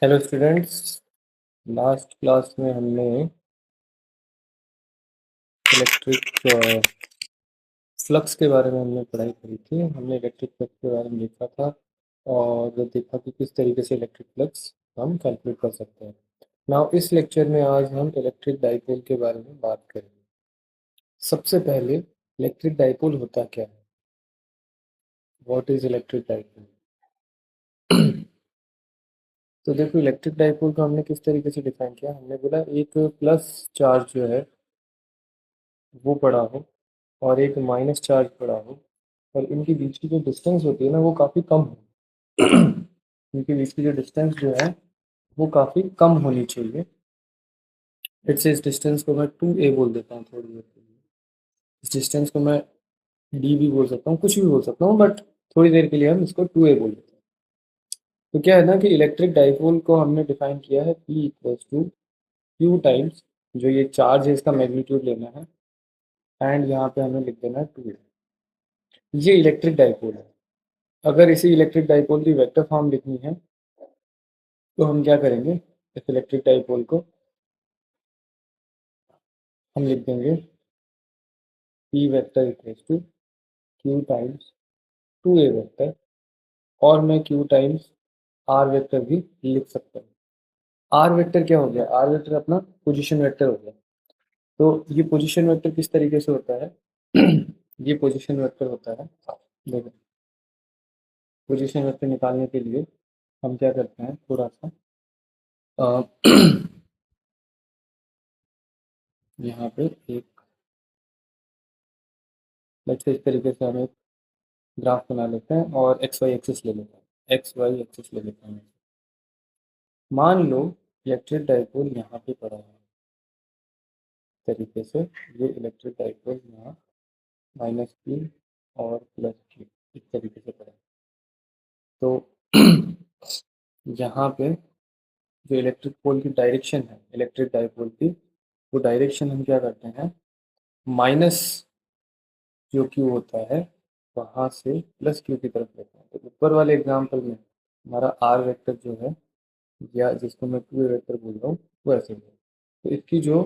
Hello students. Last class में हमने electric flux के बारे में हमने पढ़ाई करी थी। हमने इलेक्ट्रिक फ्लक्स के बारे में लिखा था और देखा कि किस तरीके से इलेक्ट्रिक फ्लक्स हम कैलकुलेट कर सकते हैं। नाउ इस लेक्चर में आज हम इलेक्ट्रिक डाइपोल के बारे में बात करेंगे। सबसे पहले इलेक्ट्रिक डाइपोल होता क्या है? What is electric dipole? तो देखो, इलेक्ट्रिक डाइपोल को हमने किस तरीके से डिफाइन किया। हमने बोला एक प्लस चार्ज जो है वो पड़ा हो और एक माइनस चार्ज पड़ा हो और इनके बीच की जो डिस्टेंस होती है ना वो काफ़ी कम हो। इनके बीच की जो डिस्टेंस जो है वो काफ़ी कम होनी चाहिए। फिर से इस डिस्टेंस को मैं 2a बोल देता हूँ थोड़ी देर के लिए। इस डिस्टेंस को मैं d भी बोल सकता हूँ, कुछ भी बोल सकता हूँ, बट थोड़ी देर के लिए हम इसको 2a बोल देते हैं। तो क्या है ना कि इलेक्ट्रिक डाइपोल को हमने डिफाइन किया है P equals to q times जो ये चार्ज है इसका मैग्नीट्यूड लेना है एंड यहाँ पे हमें लिख देना है 2a। ये इलेक्ट्रिक डाइपोल है। अगर इसी इलेक्ट्रिक डाइपोल की वेक्टर फॉर्म लिखनी है तो हम क्या करेंगे, इस इलेक्ट्रिक डाइपोल को हम लिख देंगे p vector equals to q times 2a vector, और मैं क्यू टाइम्स आर वेक्टर भी लिख सकता हूँ। आर वेक्टर क्या हो गया? आर वेक्टर अपना पोजीशन वेक्टर हो गया। तो ये पोजीशन वेक्टर किस तरीके से होता है? ये पोजीशन वेक्टर होता है, देखो, पोजीशन वेक्टर निकालने के लिए हम क्या करते हैं, थोड़ा सा यहाँ पे एक लेट्स से इस तरीके से हम एक ग्राफ बना लेते हैं और एक्स वाई एक्सिस ले लेते हैं, एक्स वाई एक्सिस ले लेते हैं। मान लो इलेक्ट्रिक डाइपोल यहाँ पे पड़ा है इस तरीके से। ये इलेक्ट्रिक डाइपोल यहाँ माइनस Q और प्लस Q इस तरीके से पड़ा है। तो यहाँ पे जो इलेक्ट्रिक पोल की डायरेक्शन है इलेक्ट्रिक डाइपोल की, वो डायरेक्शन हम क्या करते हैं, माइनस जो Q होता है वहाँ से प्लस Q की तरफ लेते हैं। तो ऊपर वाले एग्जाम्पल में हमारा आर वेक्टर जो है या जिसको मैं 2a वेक्टर बोल रहा हूँ वो ऐसे है। तो इसकी जो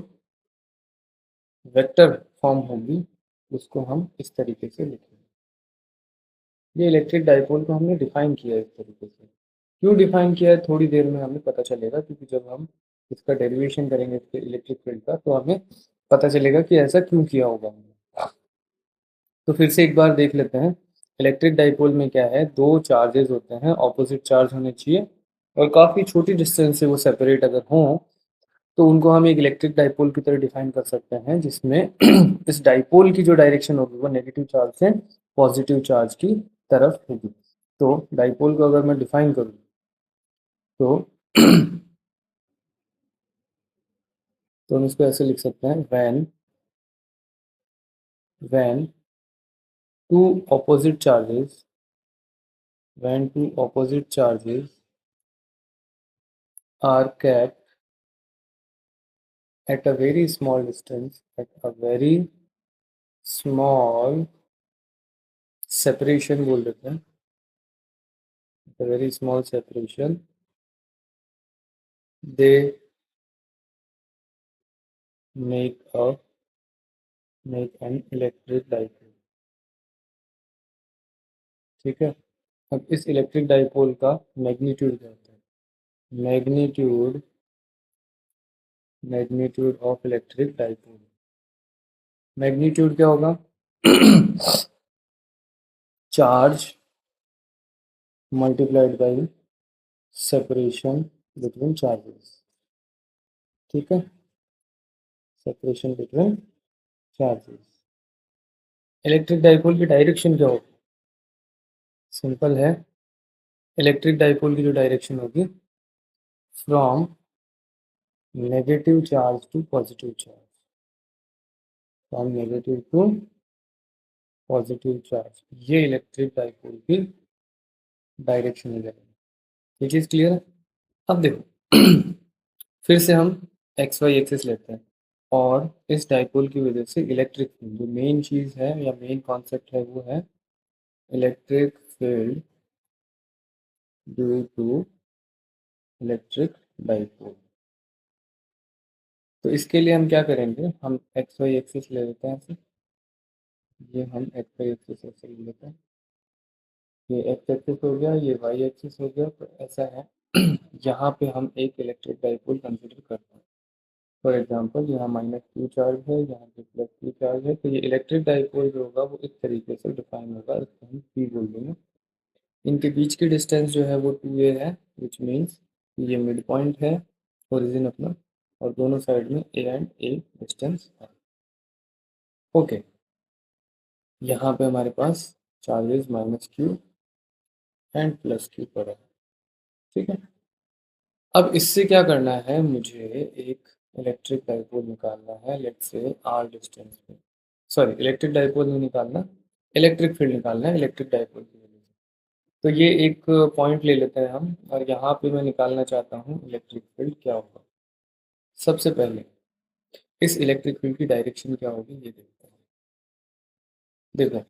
वेक्टर फॉर्म होगी उसको हम इस तरीके से लिखेंगे। ये इलेक्ट्रिक डाइपोल को हमने डिफाइन किया है इस तरीके से। क्यों डिफाइन किया है थोड़ी देर में हमें पता चलेगा, क्योंकि जब हम इसका डेरिवेशन करेंगे इसके इलेक्ट्रिक फील्ड का तो हमें पता चलेगा कि ऐसा क्यों किया होगा हमने। तो फिर से एक बार देख लेते हैं। इलेक्ट्रिक डाइपोल में क्या है, दो चार्जेस होते हैं, ऑपोजिट चार्ज होने चाहिए और काफ़ी छोटी डिस्टेंस से वो सेपरेट अगर हों तो उनको हम एक इलेक्ट्रिक डाइपोल की तरह डिफाइन कर सकते हैं, जिसमें इस डाइपोल की जो डायरेक्शन होगी वो नेगेटिव चार्ज से पॉजिटिव चार्ज की तरफ होगी। तो डाइपोल को अगर मैं डिफाइन करूँ तो तो हम इसको ऐसे लिख सकते हैं, when two opposite charges when two opposite charges are kept at a very small distance, at a very small separation बोल देते हैं, a very small separation, they make a make an electric dipole। ठीक है। अब इस electric dipole का magnitude क्या होता है? Magnitude of electric dipole, magnitude क्या होगा? Charge multiplied by separation between charges. ठीक है, separation between charges. Electric dipole की डायरेक्शन क्या होगी? सिंपल है, इलेक्ट्रिक डाइपोल की जो डायरेक्शन होगी from negative charge to positive charge, from negative to positive charge, ये इलेक्ट्रिक डाइपोल की डायरेक्शन हो जाएगी। ये चीज़ क्लियर है? अब देखो, फिर से हम एक्स वाई एक्सिस लेते हैं और इस डाइपोल की वजह से इलेक्ट्रिक फील्ड, जो मेन चीज़ है या मेन कॉन्सेप्ट है वो है electric field due to electric dipole. तो इसके लिए हम क्या करेंगे, हम एक्स वाई एक्सिस ले लेते हैं ऐसे, ये हम एक्स वाई एक्सिस ऐसे ले लेते हैं, ये एक्स एक्सिस हो गया, ये वाई एक्सिस हो गया। तो ऐसा है यहाँ पे हम एक इलेक्ट्रिक डाइपोल कंसिडर करते हैं। फॉर एग्जांपल यहाँ -q चार्ज है, यहाँ पे +q चार्ज है। तो ये इलेक्ट्रिक डाइपोल जो होगा वो इस तरीके से डिफाइन होगा, इसको हम p बोल देंगे। इनके बीच की डिस्टेंस जो है वो 2a है, विच मीन्स ये मिड पॉइंट है ओरिजिन अपना, और दोनों साइड में a एंड a डिस्टेंस है। ओके, यहाँ पे हमारे पास चार्जेस -q एंड +q पड़ा है, ठीक है। अब इससे क्या करना है, मुझे एक इलेक्ट्रिक डाइपोल निकालना है, लेट्स से r डिस्टेंस पे। सॉरी, इलेक्ट्रिक डाइपोल नहीं निकालना, इलेक्ट्रिक फील्ड निकालना है इलेक्ट्रिक डाइपोल की वजह से। तो ये एक पॉइंट ले लेते हैं हम, और यहाँ पे मैं निकालना चाहता हूँ इलेक्ट्रिक फील्ड क्या होगा। सबसे पहले इस इलेक्ट्रिक फील्ड की डायरेक्शन क्या होगी ये देखते हैं। देखो,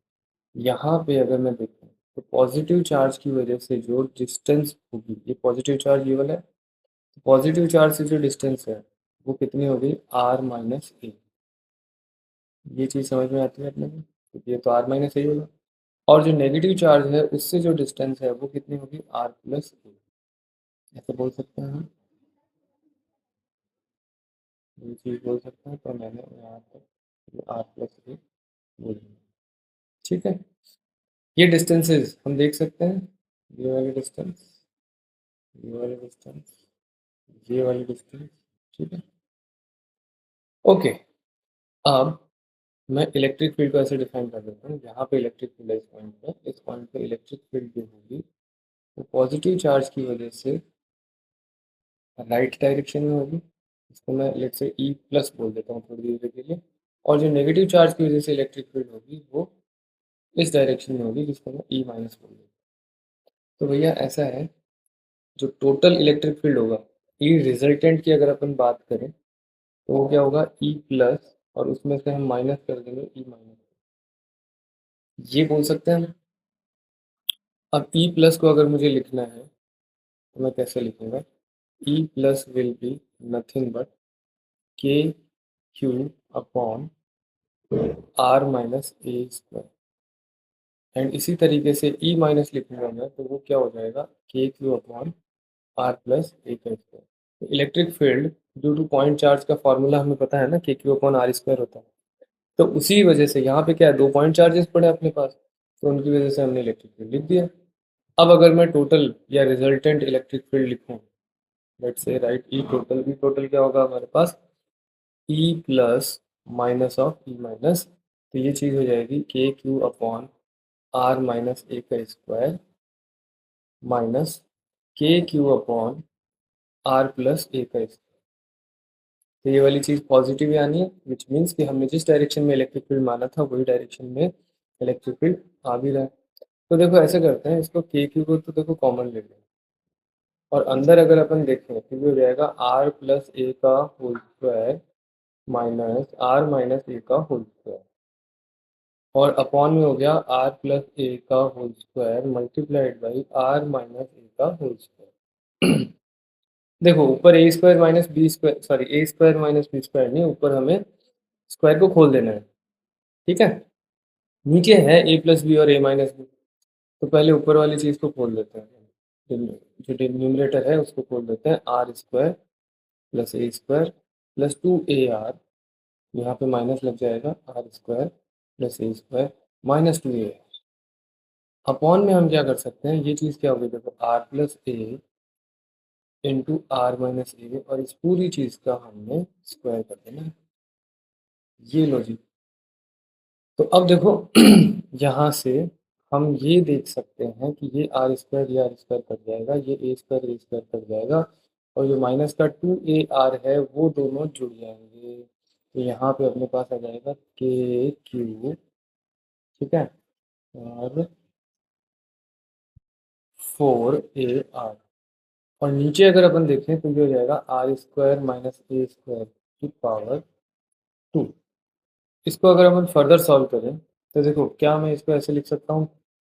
यहाँ पे अगर मैं देखूँ तो पॉजिटिव चार्ज की वजह से जो डिस्टेंस होगी, ये पॉजिटिव चार्ज ये वाला है, पॉजिटिव चार्ज से जो डिस्टेंस है वो कितनी होगी, r - a। ये चीज़ समझ में आती है अपने को, तो ये तो r - a होगा। और जो नेगेटिव चार्ज है उससे जो डिस्टेंस है वो कितनी होगी, r+a। ऐसे बोल सकते हैं हम, ये चीज़ बोल सकते हैं। तो मैंने यहाँ पर r+a बोल दिया, ठीक है। ये डिस्टेंसेस हम देख सकते हैं, ये वाली डिस्टेंस, ये वाली डिस्टेंस, ये वाली डिस्टेंस, ठीक है। ओके, अब मैं इलेक्ट्रिक फील्ड को ऐसे डिफाइन कर देता हूँ, यहाँ पे इलेक्ट्रिक फील्ड है इस पॉइंट पे, इस पॉइंट पे इलेक्ट्रिक फील्ड जो होगी वो पॉजिटिव चार्ज की वजह से राइट डायरेक्शन में होगी, इसको मैं लेट्स से ई प्लस बोल देता हूँ थोड़ी देर के लिए। और जो नेगेटिव चार्ज की वजह से इलेक्ट्रिक फील्ड होगी वो इस डायरेक्शन में होगी, जिसको मैं ई माइनस बोल देता हूँ। तो भैया ऐसा है, जो टोटल इलेक्ट्रिक फील्ड होगा, ई रिजल्टेंट की अगर अपन बात करें तो वो क्या होगा, ई प्लस, और उसमें से हम माइनस कर देंगे ई माइनस, ये बोल सकते हैं हम। अब ई प्लस को अगर मुझे लिखना है तो मैं कैसे लिखूंगा, e plus will be nothing but k q upon r - a²। And इसी तरीके से ई माइनस लिखूंगा मैं तो वो क्या हो जाएगा, के q upon r+a²। Electric field due two point charge का फॉर्मूला हमें पता है ना, के क्यू अपॉन r² होता है। तो उसी वजह से यहाँ पे क्या है, दो पॉइंट चार्जेस पड़े अपने पास, तो उनकी वजह से हमने इलेक्ट्रिक फील्ड लिख दिया। अब अगर मैं टोटल या रिजल्टेंट इलेक्ट्रिक फील्ड लिखूँ, let's say write e total, e total क्या होगा हमारे पास, e plus minus of e minus. तो ये चीज़ हो जाएगी k q upon r - a² minus k q upon r+a²। तो ये वाली चीज़ पॉजिटिव आनी है, विच मीन्स कि हमने जिस डायरेक्शन में इलेक्ट्रिक फील्ड माना था वही डायरेक्शन में इलेक्ट्रिक फील्ड आ भी रहा है। तो देखो ऐसे करते हैं, इसको के क्यू को तो देखो कॉमन ले लें, और अंदर अगर अपन देखें तो ये हो जाएगा r+a का whole square minus r - a का होल स्क्वायर, और अपॉन में हो गया r+a का whole square multiplied by r - a का होल स्क्वायर। देखो ऊपर a² minus b², sorry a² minus b² नहीं, ऊपर हमें स्क्वायर को खोल देना है, ठीक है। नीचे है a प्लस बी और a माइनस बी, तो पहले ऊपर वाली चीज़ को खोल देते हैं, जो डिनोमिनेटर है उसको खोल देते हैं, r² plus a² plus 2ar, यहाँ पे माइनस लग जाएगा, r² plus a² minus 2ar। Upon में हम क्या कर सकते हैं, ये चीज़ क्या होगी, देखो r+a इंटू r - a, और इस पूरी चीज़ का हमने स्क्वायर कर देना है, ये लॉजिक। तो अब देखो यहाँ से हम ये देख सकते हैं कि ये r² ये r² कट जाएगा, ये a² कट जाएगा, और जो माइनस का 2ar है वो दोनों जुड़ जाएंगे। तो यहाँ पे अपने पास आ जाएगा के क्यू, ठीक है, और 4ar, और नीचे अगर अपन देखें तो ये हो जाएगा r² माइनस a² की पावर 2। इसको अगर अपन फर्दर सॉल्व करें तो देखो, क्या मैं इसको ऐसे लिख सकता हूँ,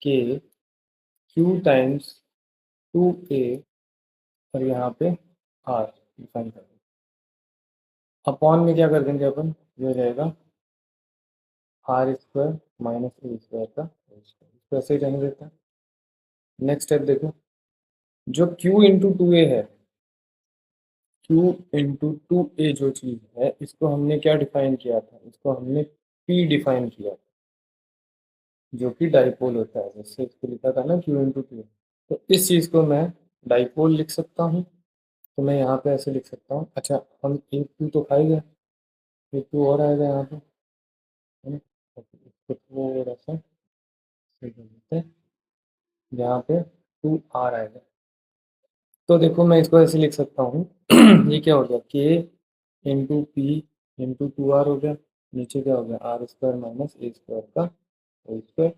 के क्यू टाइम्स 2a और यहाँ पे आर डिफाइन कर देंगे। अपॉन में क्या कर देंगे अपन, ये रहेगा r square minus a square का होल स्क्वायर, इसको ऐसे ही रहने देते हैं। नेक्स्ट स्टेप देखो, जो Q इंटू टू ए है, Q इंटू टू ए जो चीज़ है, इसको हमने क्या डिफाइन किया था, इसको हमने P डिफाइन किया था, जो कि डाइपोल होता है, जैसे इसको लिखा था ना Q इंटू टू। तो इस चीज़ को मैं डाइपोल लिख सकता हूँ, तो मैं यहाँ पे ऐसे लिख सकता हूँ। अच्छा, हम एक Q तो खा ही गए, एक Q और आएगा यहाँ पे, है ना। तो इसको थोड़ा सा सही कर देते हैं, यहाँ पे 2R आएगा। तो देखो मैं इसको ऐसे लिख सकता हूँ ये क्या हो गया, K into P into 2R हो गया, नीचे क्या हो गया r square minus a square का होल स्क्वायर।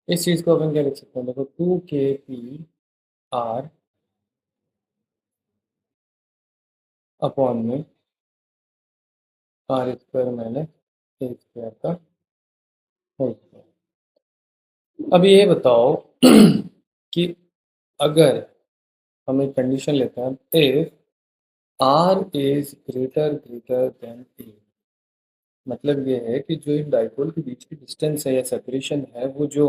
इस चीज़ को अपन क्या लिख सकते हैं, देखो 2 KP R अपॉन में r square minus a square का होल स्क्वायर। अब ये बताओ कि अगर हम एक कंडीशन लेते हैं, if R is greater than a, मतलब ये है कि जो एक डाइपोल के बीच की डिस्टेंस है या सेपरेशन है, वो जो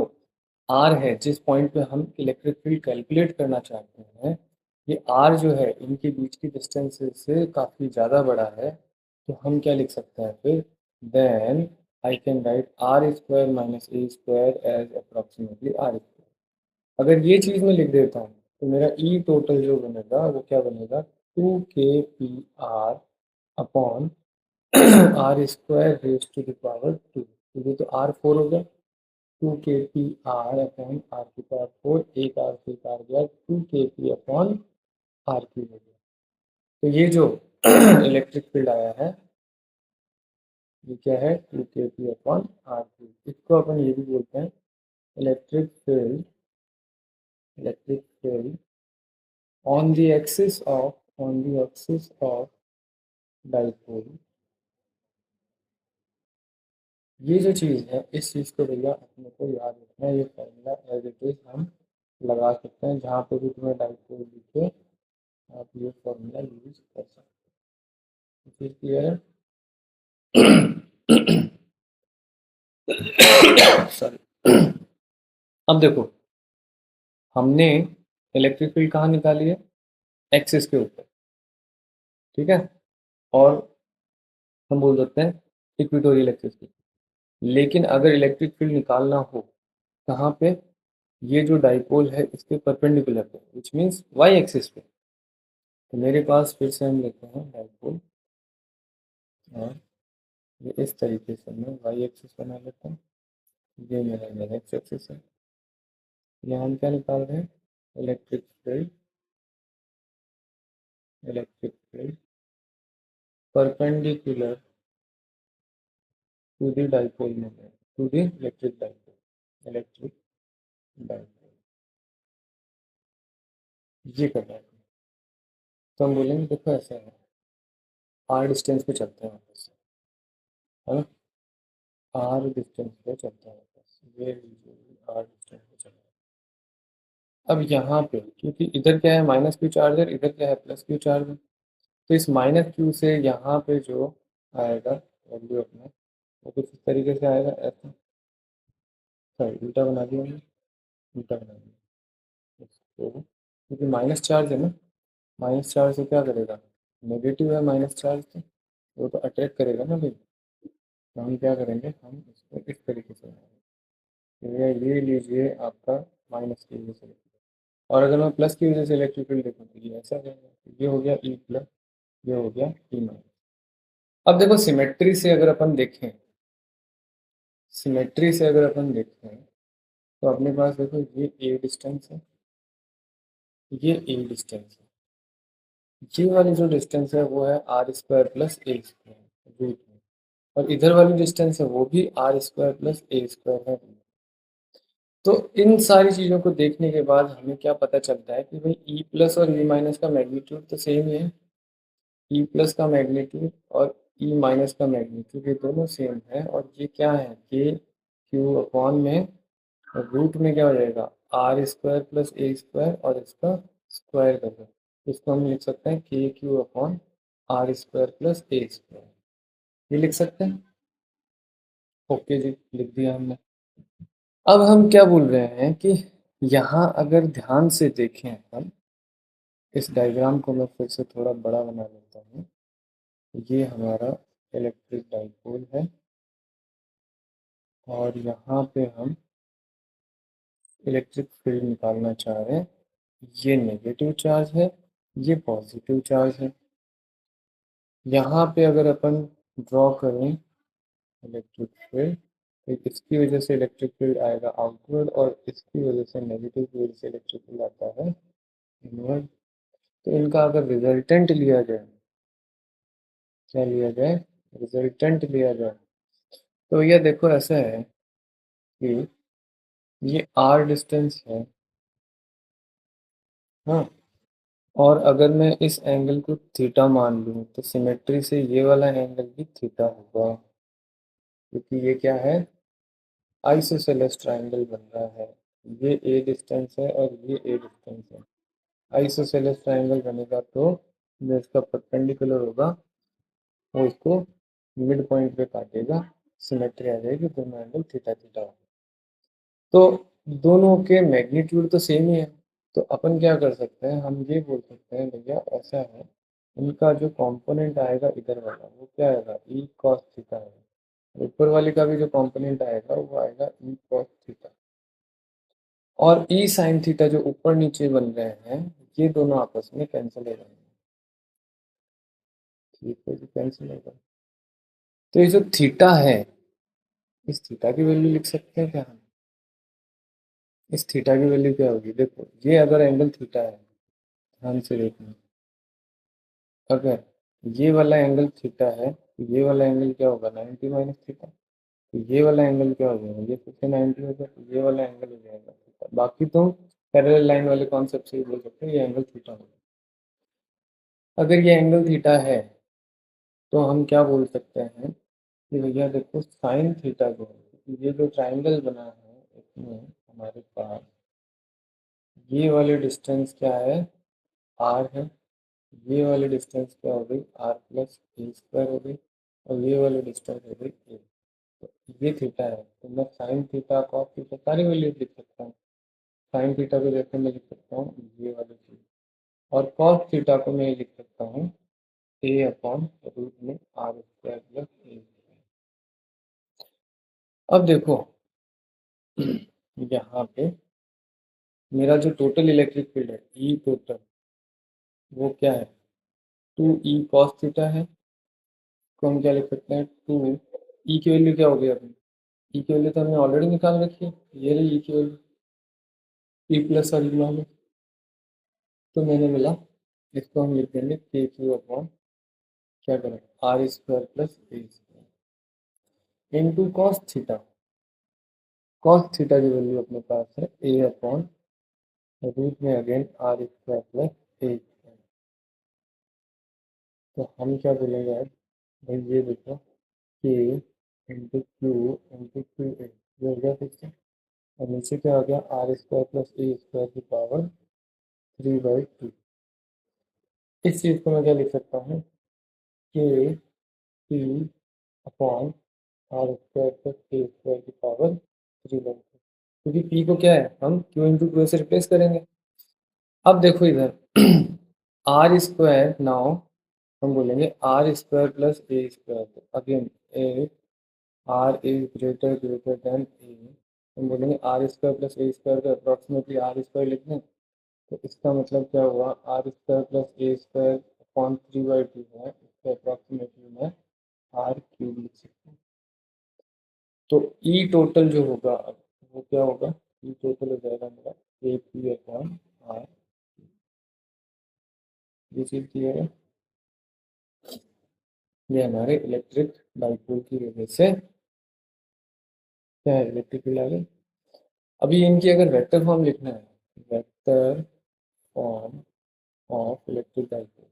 आर है, जिस पॉइंट पे हम इलेक्ट्रिक फील्ड कैलकुलेट करना चाहते हैं, ये आर जो है इनके बीच की डिस्टेंस से काफ़ी ज़्यादा बड़ा है। तो हम क्या लिख सकते हैं फिर, then I can write r square minus a square as approximately r square. अगर ये चीज़ मैं लिख देता हूँ तो मेरा ई टोटल जो बनेगा वो क्या बनेगा, 2 KP R upon r square raise to the power 2। तो ये तो R4 हो गया, 2 KP R अपॉन आर की पावर 4, एक आर से एक आर गया, 2 KP अपॉन आर क्यूब हो गया। तो ये जो इलेक्ट्रिक फील्ड आया है, ये क्या है, 2 KP अपॉन आर क्यूब। इसको अपन ये भी बोलते हैं electric field, electric field on the axis of dipole. ये जो चीज़ है, इस चीज़ को भैया अपने को याद रखना है, ये फॉर्मूला एज इट इज़ हम लगा सकते हैं, जहाँ पे भी तुम्हें डाइपोल दिखे आप ये फॉर्मूला यूज कर सकते हैं। क्लियर है सॉरी। अब देखो, हमने इलेक्ट्रिक फील्ड कहाँ निकाली है, एक्सिस के ऊपर, ठीक है, और हम बोल सकते हैं इक्वेटोरियल एक्सिस की। लेकिन अगर इलेक्ट्रिक फील्ड निकालना हो कहाँ पे, ये जो डाइपोल है इसके परपेंडिकुलर पे, विच मीन्स वाई एक्सिस पे। तो मेरे पास फिर से हम लेते हैं डाइपोल, और ये इस तरीके से मैं वाई एक्सिस बना लेता हूँ, ये मेरा एक्स एक्सिस है। यहाँ हम क्या निकाल रहे हैं, electric field, electric field perpendicular to the dipole moment, to the electric dipole, electric dipole, ये कर रहा है। तो हम बोलेंगे देखो ऐसा है, आर डिस्टेंस पे चलते हैं वापस, है ना, आर डिस्टेंस पे चलते हैं वापस, ये आर डिस्टेंस पे चलते हैं। अब यहाँ पे क्योंकि इधर क्या है माइनस क्यू चार्जर, इधर क्या है प्लस क्यू चार्जर, तो इस माइनस क्यू से यहाँ पे जो आएगा वैल्यू अपना, वो कुछ इस तरीके से आएगा, ऐसा, सॉरी उल्टा बना दिया हमने, उल्टा बना दिया इसको, क्योंकि माइनस चार्ज है ना, माइनस चार्ज से क्या करेगा, नेगेटिव है माइनस चार्ज, तो वो तो अटैक करेगा ना भाई। तो हम क्या करेंगे, हम इसको इस तरीके से बनाएंगे, तो ये लीजिए आपका माइनस की वजह से, और अगर मैं प्लस की वजह से इलेक्ट्रिक फील्ड देखूँ तो ये ऐसा रहेगा, तो ये हो गया ई प्लस, ये हो गया ई माइनस। अब देखो सिमेट्री से अगर अपन देखें, सिमेट्री से अगर अपन देखें तो अपने पास देखो ये ए डिस्टेंस है, ये ए डिस्टेंस है, ये वाली जो डिस्टेंस है वो है r square plus a square root में, और इधर वाली डिस्टेंस है वो भी r square plus a square है। तो इन सारी चीज़ों को देखने के बाद हमें क्या पता चलता है कि भाई ई प्लस और ई माइनस का मैग्नीट्यूड तो सेम ही है, ई प्लस का मैग्नीट्यूड और ई माइनस का मैग्नीट्यूड ये दोनों सेम है, और ये क्या है, के क्यू अपॉन में रूट में क्या हो जाएगा r square plus a square, और इसका स्क्वायर कर दो, इसको हम लिख सकते हैं k q upon r square plus a square, ये लिख सकते हैं। ओके जी, लिख दिया हमने। अब हम क्या बोल रहे हैं कि यहाँ अगर ध्यान से देखें हम इस डायग्राम को, मैं फिर से थोड़ा बड़ा बना लेता हूँ। ये हमारा इलेक्ट्रिक डाइपोल है और यहाँ पे हम इलेक्ट्रिक फील्ड निकालना चाह रहे हैं। ये नेगेटिव चार्ज है, ये पॉजिटिव चार्ज है। यहाँ पे अगर अपन ड्रॉ करें इलेक्ट्रिक फील्ड, तो इसकी वजह से इलेक्ट्रिक फील्ड आएगा आउटवर्ड और इसकी वजह से नेगेटिव की वजह से इलेक्ट्रिक फील्ड आता है इनवर्ड। तो इनका अगर रिजल्टेंट लिया जाए, क्या लिया जाए, रिजल्टेंट लिया जाए, तो ये देखो ऐसा है कि ये आर डिस्टेंस है, हाँ, और अगर मैं इस एंगल को थीटा मान लूँ तो सिमेट्री से ये वाला एंगल भी थीटा होगा, क्योंकि ये क्या है, आइसोसेलेस ट्रायंगल बन रहा है। ये ए डिस्टेंस है और ये ए डिस्टेंस है। आइसोसेलेस ट्रायंगल बनेगा तो जो इसका परपेंडिकुलर होगा वो इसको मिड पॉइंट पे काटेगा, सिमेट्री आ जाएगी, दोनों एंगल थीटा थीटा होगा। तो दोनों के मैग्नीट्यूड तो सेम ही है, तो अपन क्या कर सकते हैं, हम ये बोल सकते हैं भैया ऐसा है, इनका जो कंपोनेंट आएगा इधर वाला वो क्या आएगा, ई कॉस थीटा आएगा। ऊपर वाले का भी जो कंपोनेंट आएगा वो आएगा ई कॉस थीटा, और ई साइन थीटा जो ऊपर नीचे बन रहे हैं ये दोनों आपस में कैंसिल हो जाएंगे। ठीक है जी, कैंसिल हो गए। तो ये जो थीटा है, इस थीटा की वैल्यू लिख सकते हैं क्या हम, इस थीटा की वैल्यू क्या होगी, देखो ये अगर एंगल थीटा है, ध्यान से देखना, अगर ये वाला एंगल थीटा है तो ये वाला एंगल क्या होगा, 90 माइनस थीटा। तो ये वाला एंगल क्या हो जाएगा, ये फिर से 90 हो जाएगा, तो ये वाला एंगल हो जाएगा थीटा। बाकी तो पैरेलल लाइन वाले कॉन्सेप्ट से ही बोल सकते हैं ये एंगल थीटा होगा। अगर ये एंगल थीटा है तो हम क्या बोल सकते हैं कि भैया देखो साइन थीटा जो है, ये जो ट्राइंगल बना है इसमें हमारे पास ये वाली डिस्टेंस क्या है, आर है, ये वाली डिस्टेंस क्या हो गई, आर प्लस ए स्क्वायर हो गई, और ये वाली डिस्टेंस हो गई ए। तो ये थीटा है, तो मैं साइन थीटा कॉस थीटा सारी वैल्यू लिख सकता हूँ। साइन थीटा को जैसे मैं लिख सकता हूँ ये वाली चीज, और कॉस थीटा को मैं लिख सकता हूँ ए अपॉन रूट में आर स्क्वायर प्लस ए। अब देखो यहाँ पे मेरा जो टोटल इलेक्ट्रिक फील्ड है ई टोटल, वो क्या है, टू ई कॉस थीटा है। तो हम क्या लिख सकते हैं, टू ई की वैल्यू क्या हो गई अभी, ई की वैल्यू तो हमने ऑलरेडी निकाल रखी है, ये रही ई की वैल्यू, ई प्लस सिग्मा में, तो मैंने मिला, इसको हम लिख देंगे के क्यू अपॉन क्या करें, r square plus a square into cos theta. Cos theta की वैल्यू अपने पास है ए अपॉन रूट में again r square plus a square. तो हम क्या बोलेंगे अब, भाई ये देखो के इंटू क्यू ए, ये हो गया फिर से, और नीचे क्या हो गया, r square plus a square की पावर 3/2। इस चीज़ को मैं क्या लिख सकता हूँ, k p upon r square plus a square की पावर 3/2, क्योंकि पी को क्या है हम क्यू इंटू क्यू से रिप्लेस करेंगे। अब देखो इधर आर स्क्वायर, नाउ हम बोलेंगे r square plus a square, तो again a r is greater than a, हम बोलेंगे r square plus a square का अप्रॉक्सीमेटली आर स्क्वायर लिख दें, तो इसका मतलब क्या हुआ, r square plus a square upon 3/2 है, इसका अप्रॉक्सीमेटली मैं आर क्यूब लिख सकता हूँ। तो ई टोटल जो होगा अब वो क्या होगा, ई टोटल हो जाएगा मेरा ए पी अपॉन आर, ये चीज़ क्लियर है। ये हमारे इलेक्ट्रिक डाइपोल की वजह से क्या है, इलेक्ट्रिक फील्ड आ गई। अभी इनकी अगर वेक्टर फॉर्म लिखना है, vector form of electric dipole,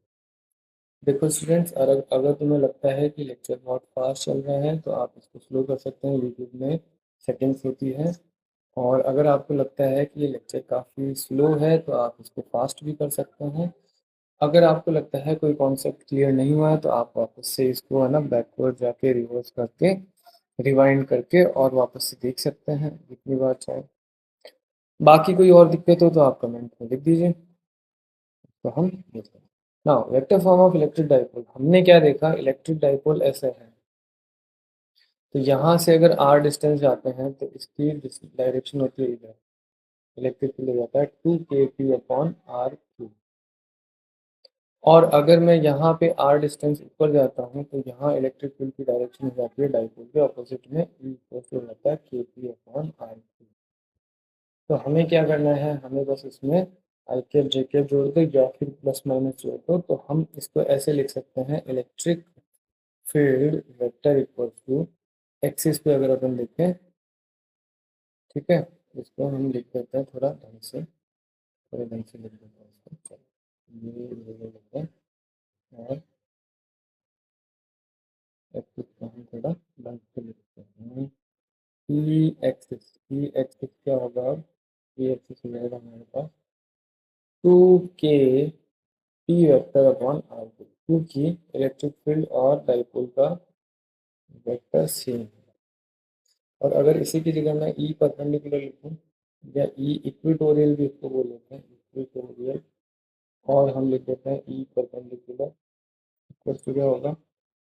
देखो स्टूडेंट्स, अगर अगर तुम्हें लगता है कि लेक्चर बहुत फास्ट चल रहा है तो आप इसको स्लो कर सकते हैं, यूट्यूब में सेटिंग्स होती है। और अगर आपको लगता है कि ये लेक्चर काफ़ी स्लो है तो आप इसको फास्ट भी कर सकते हैं। अगर आपको लगता है कोई कॉन्सेप्ट क्लियर नहीं हुआ है तो आप वापस से इसको है ना बैकवर्ड जाके रिवर्स करके रिवाइंड करके और वापस से देख सकते हैं जितनी बार चाहे। बाकी कोई और दिक्कत हो तो आप कमेंट में लिख दीजिए, तो हम देखें। Now vector form of electric dipole, हमने क्या देखा, इलेक्ट्रिक डाइपोल ऐसे है, तो यहाँ से अगर r डिस्टेंस जाते हैं तो इसकी डायरेक्शन होती है इधर, इलेक्ट्रिक फील्ड हो जाता है 2kp/r3। और अगर मैं यहाँ पे r डिस्टेंस ऊपर जाता हूँ तो यहाँ इलेक्ट्रिक फील्ड की डायरेक्शन हो जाती है डाइपोल के ऑपोजिट में, E हो जाता है kp/r3। तो हमें क्या करना है, हमें बस इसमें आई कैप जे कैप जोड़ दो या फिर प्लस माइनस जोड़ दो, तो हम इसको ऐसे लिख सकते हैं, electric field vector equal to axis पे अगर अपन लिखें, ठीक है, इसको हम लिख देते हैं थोड़ा ढंग से लिख देते हैं इसको, चलो ये ले लेते हैं और एक्सिस को हम थोड़ा ढंग से लिखते हैं। ई एक्सिस क्या होगा, अब ई एक्सिस हो जाएगा हमारे पास 2k p vector upon r two, क्योंकि इलेक्ट्रिक फील्ड और डाइपोल का वेक्टर सेम है। और अगर इसी की जगह मैं ई परपेंडिकुलर लिखूं या ई इक्विटोरियल भी इसको बोल लेते हैं, इक्विटोरियल, और हम लिख देते हैं ई परपेंडिकुलर इक्वल टू क्या होगा,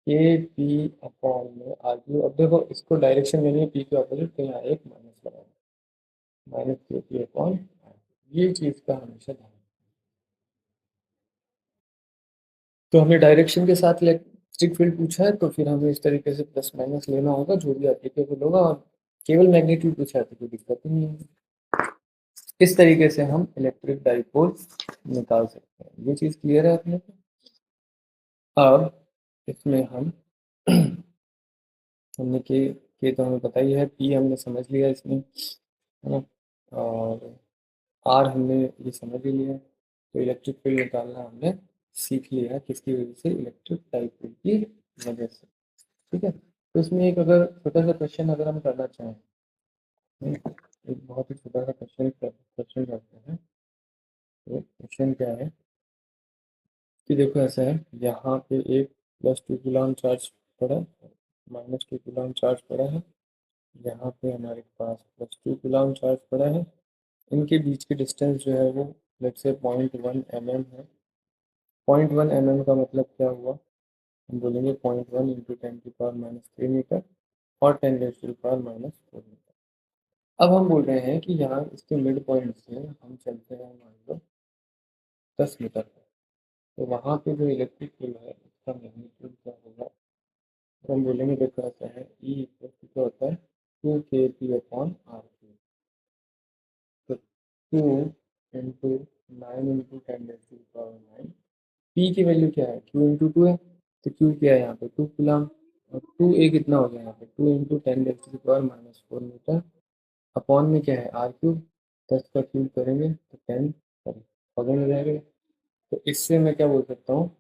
के पी अपॉन में आर क्यू। अब देखो इसको डायरेक्शन लेनी है पी के ऑपोजिट, तो यहाँ एक माइनस लगाना, माइनस के पी अपॉन आर, ये चीज़ का हमेशा ध्यान। तो हमें डायरेक्शन के साथ इलेक्ट्रिक फील्ड पूछा है, तो फिर हमें इस तरीके से प्लस माइनस लेना होगा जो भी एप्लीकेबल होगा, और केवल मैग्नीट्यूड पूछा है तो कोई दिक्कत नहीं है। इस तरीके से हम इलेक्ट्रिक डाइपोल निकाल सकते हैं। ये चीज़ क्लियर है अपने को। अब इसमें हम हमने के तो हमें पता ही है, पी हमने समझ लिया इसमें, है ना, और आर हमने ये समझ ही लिया, तो इलेक्ट्रिक फील्ड निकालना हमने सीख लिया है, किसकी वजह से, इलेक्ट्रिक डाइपोल की वजह से। ठीक है, तो इसमें एक अगर छोटा सा क्वेश्चन अगर हम करना चाहें, एक बहुत ही छोटा सा क्वेश्चन करते हैं। तो क्वेश्चन क्या है कि देखो ऐसा है, यहाँ पे एक +2 कूलम चार्ज पड़ा है, -2 कूलम चार्ज पड़ा है, यहाँ पे हमारे पास +2 कूलम चार्ज पड़ा है, इनके बीच की डिस्टेंस जो है वो लेट्स से 0.1 mm है। 0.1 mm का मतलब क्या हुआ, हम बोलेंगे 0.1 × 10⁻³ मीटर और 10⁻⁻⁴ मीटर। अब हम बोल रहे हैं कि यहाँ इसके मिड पॉइंट से हम चलते हैं मान लो 10 मीटर पर, तो वहाँ पे जो इलेक्ट्रिक फील्ड है उसका मैग्नीट्यूड क्या होगा, तो हम बोलेंगे देखो ऐसा है, ई इक्वल टू क्या होता है, 2kp/r3, तो 2 × 9 × 10⁻⁹ पी की वैल्यू क्या है, q×2 है, तो q क्या है यहाँ पे 2 कूलम, और 2a कितना हो गया यहाँ पे 2 × 10⁻⁴ मीटर, अपॉन में क्या है आर क्यूब, 10 का क्यूब करेंगे तो 10, सॉरी पॉवर में जाएगा। तो इससे मैं क्या बोल सकता हूँ,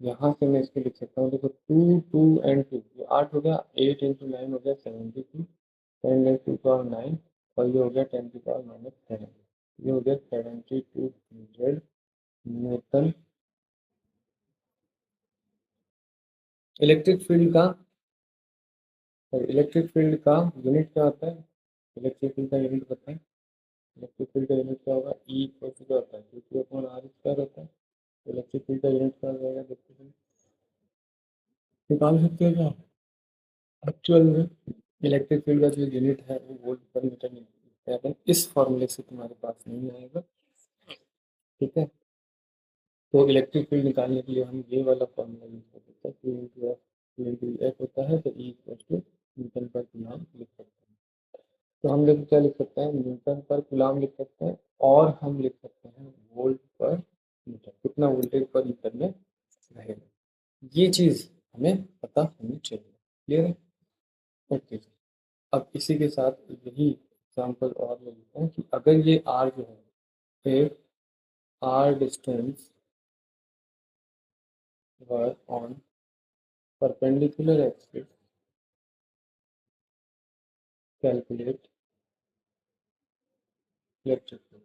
यहाँ से मैं इसको लिख सकता हूँ, देखो 2 ये 8 हो गया, 8 × 9 हो गया 72, 10⁻⁹ और ये हो गया 10⁻⁻7, ये हो गया 7200 न्यूटन। इलेक्ट्रिक फील्ड का इलेक्ट्रिक फील्ड का यूनिट क्या होता है, इलेक्ट्रिक फील्ड का यूनिट पता है, इलेक्ट्रिक फील्ड का यूनिट क्या होगा, ई इक्वल टू क्या होता है, q/r² होता है। इलेक्ट्रिक फील्ड का यूनिट क्या हो जाएगा, देखते हैं निकाल सकते हैं क्या, एक्चुअल में इलेक्ट्रिक फील्ड का जो यूनिट है वो वोल्ट पर मीटर नहीं है, इस फॉर्मूले से तुम्हारे पास नहीं आएगा। ठीक है, तो इलेक्ट्रिक फील्ड निकालने के लिए हम ये वाला फॉर्मूला यूज कर सकते हैं, Q×F होता है, तो ई इक्वल टू न्यूटन पर कूलम लिख सकते हैं। तो हम लोग क्या लिख सकते हैं, न्यूटन पर कूलम लिख सकते हैं, और हम लिख सकते हैं वोल्ट पर मीटर, कितना वोल्टेज पर मीटर में रहेगा, ये चीज़ हमें पता होनी चाहिए। क्लियर है, ओके। अब इसी के साथ यही एग्जाम्पल और ले लेते हैं कि अगर ये आर जो है, एक r distance where on perpendicular axis, calculate electric field,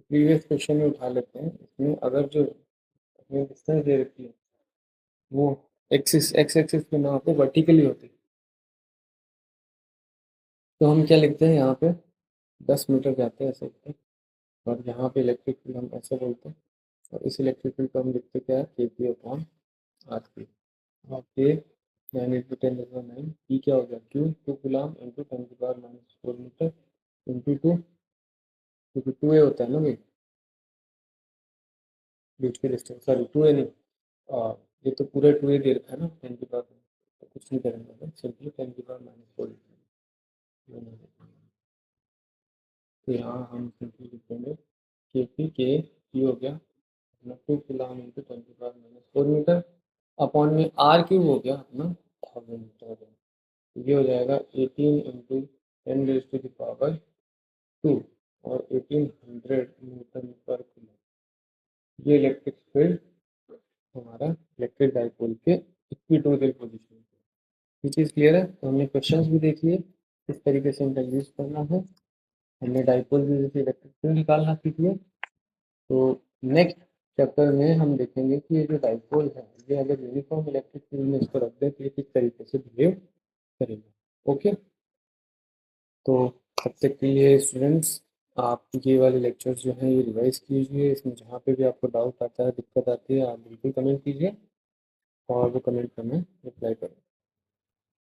तो प्रीवियस क्वेश्चन में उठा लेते हैं। इसमें अगर जो हमें डिस्टेंस दे रखी है वो एक्स एक्सिस पे ना होते वर्टिकली होती, तो हम क्या लिखते हैं यहाँ पे 10 मीटर जाते हैं ऐसे लिखते हैं, और यहाँ पे इलेक्ट्रिक फील्ड हम ऐसे बोलते हैं, और इस इलेक्ट्रिक फील्ड को हम लिखते क्या है के पी अपॉन आर पी। और के 9 × 10⁹ पी क्या हो गया q 2 coulomb into 10⁻⁻4 metre into 2, क्योंकि 2 ए होता है ना भाई बीच के डिस्टेंस, सॉरी 2 ए नहीं, ये तो पूरे 2 ए दे रखा है ना 10⁻, तो कुछ नहीं करेंगे सिंपली 10⁻⁴। तो यहाँ हम सिंपली लिखेंगे के पी के हो गया 2 कूलम इंटू 10⁻⁴ मीटर अपॉन में आर क्यूब हो गया अपना 1000 मीटर हो गया। ये हो जाएगा 18 इंटू 10⁻², और 1800 न्यूटन पर कूलम। ये इलेक्ट्रिक फील्ड हमारा इलेक्ट्रिक डाइपोल के इक्विटोरियल पोजीशन पे। ये चीज़ क्लियर है? तो हमने क्वेश्चंस भी देख लिए किस तरीके से इनका यूज करना है, हमने डाइपोल भी जैसे इलेक्ट्रिक फील्ड निकालना सीख लिया। तो नेक्स्ट चैप्टर में हम देखेंगे कि ये जो डाइपोल है ये अगर यूनिफॉर्म इलेक्ट्रिक फील्ड में इसको रख दें तो ये किस तरीके से बिहेव करेगा। ओके, तो तब तक के लिए स्टूडेंट्स आप ये वाले लेक्चर्स जो हैं ये रिवाइज कीजिए। इसमें जहाँ पे भी आपको डाउट आता है, दिक्कत आती है, आप बिल्कुल कमेंट कीजिए और वो कमेंट पर मैं रिप्लाई करूँगा।